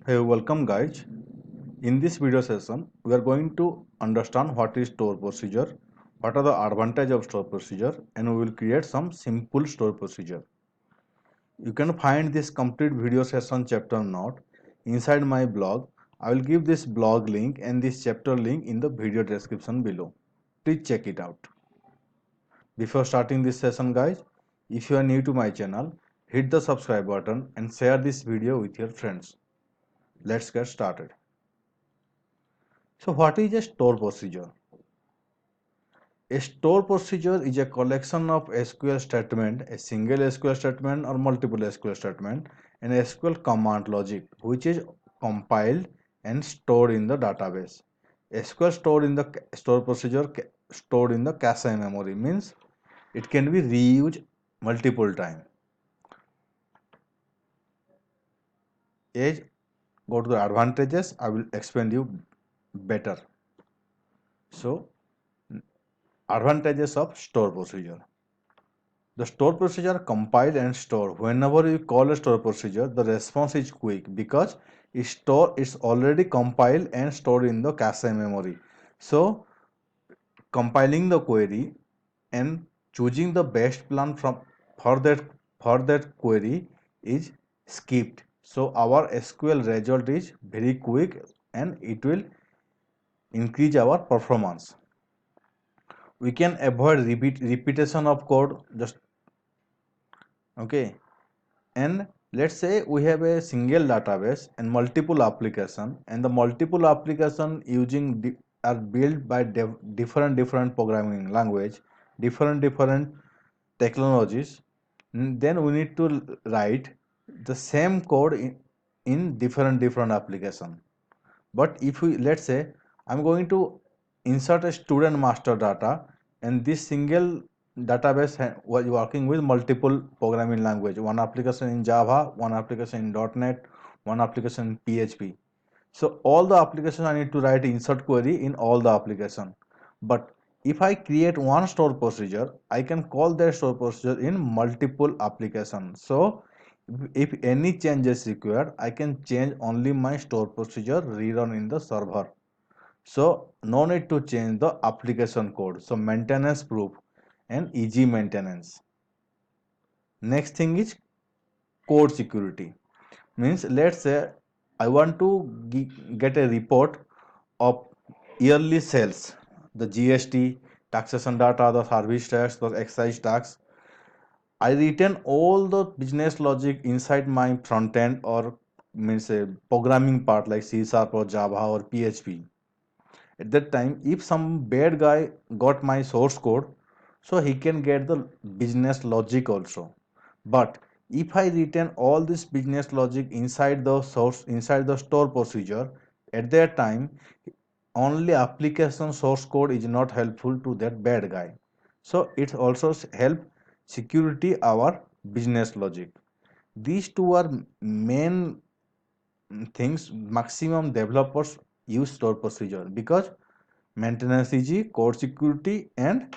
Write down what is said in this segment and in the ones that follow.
Hey, welcome guys. In this video session, we are going to understand what is store procedure, what are the advantage of store procedure, and we will create some simple store procedure. You can find this complete video session chapter note inside my blog. I will give this blog link and this chapter link in the video description below. Please check it out. Before starting this session guys, if you are new to my channel, hit the subscribe button and share this video with your friends. Let's get started. So what is a store procedure? A store procedure is a collection of SQL statement, a single SQL statement or multiple SQL statement, and SQL command logic, which is compiled and stored in the database. SQL stored in the store procedure stored in the cache memory means it can be reused multiple times. As go to the advantages, I will explain you better. So advantages of store procedure. The store procedure compile and store. Whenever you call a store procedure, the response is quick because store is already compiled and stored in the cache memory. So compiling the query and choosing the best plan for that for that query is skipped. So our SQL result is very quick and it will increase our performance. We can avoid repetition of code. Just okay. And let's say we have a single database and multiple application, and the multiple application are built by different programming language, different technologies. Then we need to write the same code in different application. But if we, let's say I'm going to insert a student master data, and this single database was working with multiple programming language, one application in Java, one application in .NET, one application in PHP. So all the applications I need to write insert query in all the application. But if I create one store procedure, I can call that store procedure in multiple applications. So if any change is required, I can change only my store procedure rerun in the server. So no need to change the application code. So maintenance proof and easy maintenance. Next thing is code security. Means let's say I want to get a report of yearly sales, the GST, taxation data, the service tax, the excise tax. I retain all the business logic inside my front end or means a programming part like C Sharp or Java or PHP. At that time, if some bad guy got my source code, so he can get the business logic also. But if I retain all this business logic inside the source, inside the store procedure, at that time, only application source code is not helpful to that bad guy. So it also help security our business logic. These two are main things maximum developers use store procedure because maintenance easy, code security, and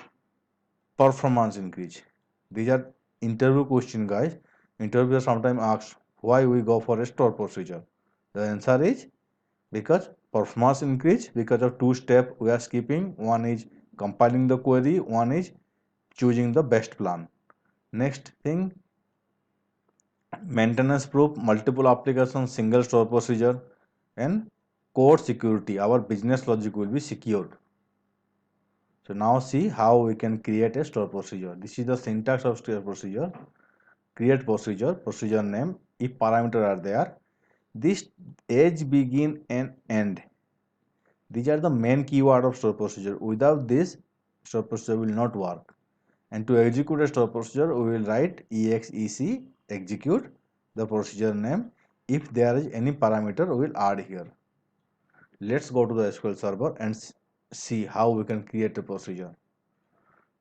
performance increase. These are interview question, guys. Interviewer sometimes asks why we go for a store procedure. The answer is because performance increase because of two steps we are skipping. One is compiling the query, one is choosing the best plan. Next thing, maintenance proof, multiple applications, single store procedure, and code security. Our business logic will be secured. So now see how we can create a store procedure. This is the syntax of store procedure. Create procedure, procedure name, if parameter are there. This age, begin and end. These are the main keyword of store procedure. Without this, store procedure will not work. And to execute a store procedure, we will write exec execute the procedure name. If there is any parameter, we will add here. Let's go to the SQL server and see how we can create a procedure.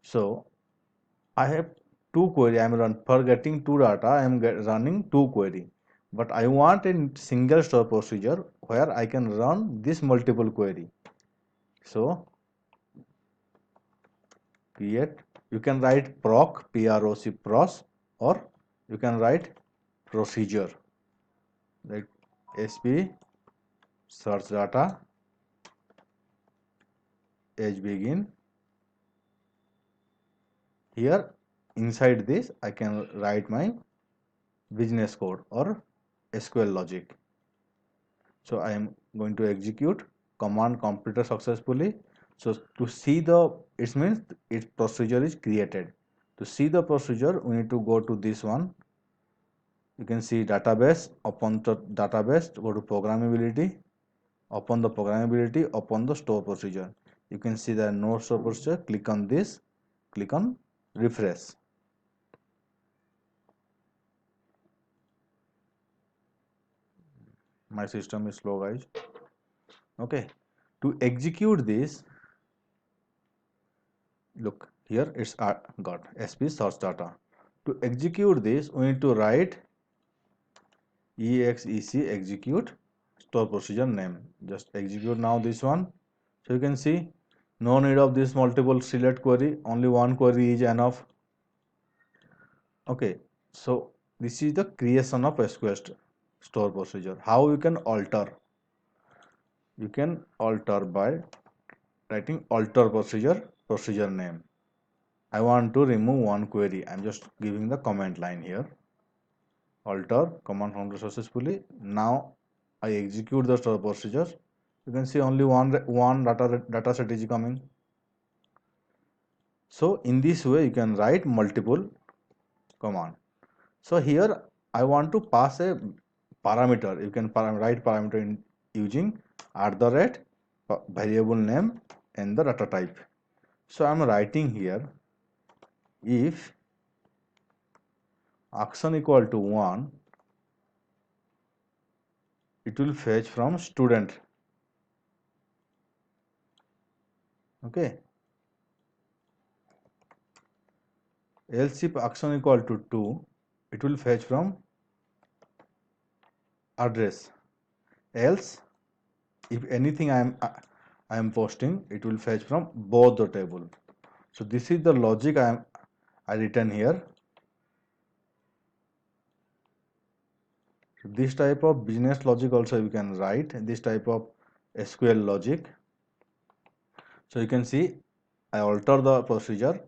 So I have two query. I am for getting two data. I am running two query, but I want a single store procedure where I can run this multiple query. So create. You can write proc pros or you can write procedure like sp search data age begin. Here inside this I can write my business code or SQL logic. So I am going to execute command completed successfully. So to see the, it means its procedure is created. To see the procedure, we need to go to this one. You can see database. Upon the database, go to programmability. Upon the programmability, upon the store procedure. You can see the no store procedure. Click on this. Click on refresh. My system is slow, guys. Okay. To execute this, look here, it's got sp source data. To execute this, we need to write exec execute store procedure name. Just execute now this one. So you can see no need of this multiple select query, only one query is enough. Okay, so this is the creation of SQL store procedure. How you can alter? You can alter by writing alter procedure name. I want to remove one query. I'm just giving the comment line here. Alter command found successfully. Now I execute the store procedure. You can see only one data set is coming. So in this way you can write multiple command. So here I want to pass a parameter. You can write parameter in using @ variable name and the data type. So I am writing here if action equal to 1, it will fetch from student. Okay. Else if action equal to 2, it will fetch from address. Else if anything I am posting, it will fetch from both the table. So this is the logic I written here. So this type of business logic also you can write, this type of SQL logic. So you can see I alter the procedure,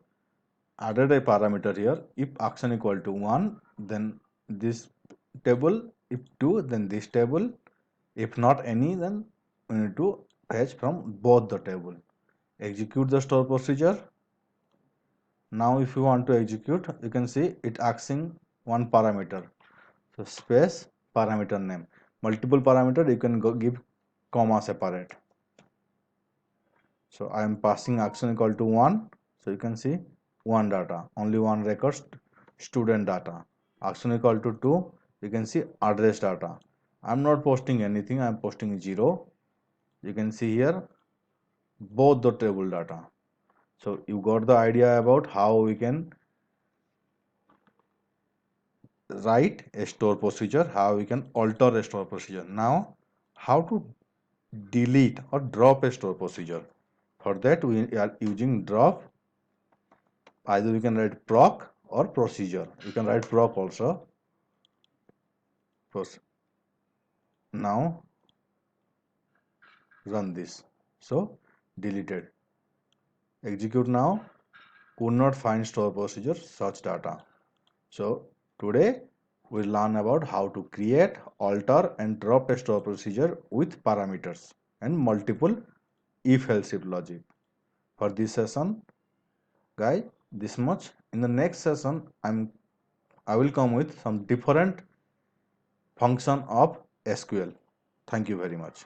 added a parameter here. If action equal to 1, then this table. If 2, then this table. If not any, then we need to fetch from both the table. Execute the store procedure. Now if you want to execute, you can see it asking one parameter. So space parameter name. Multiple parameter you can give comma separate. So I am passing action equal to 1. So you can see one data, only one record, student data. Action equal to 2, you can see address data. I am not posting anything, I am posting 0. You can see here both the table data. So you got the idea about how we can write a store procedure, how we can alter a store procedure. Now how to delete or drop a store procedure. For that we are using drop. Either we can write proc or procedure. You can write proc also. First, now run this. So deleted. Execute now. Could not find store procedure search data. So today we learn about how to create, alter and drop a store procedure with parameters and multiple if-else if logic. For this session, guys, this much. In the next session, I will come with some different function of SQL. Thank you very much.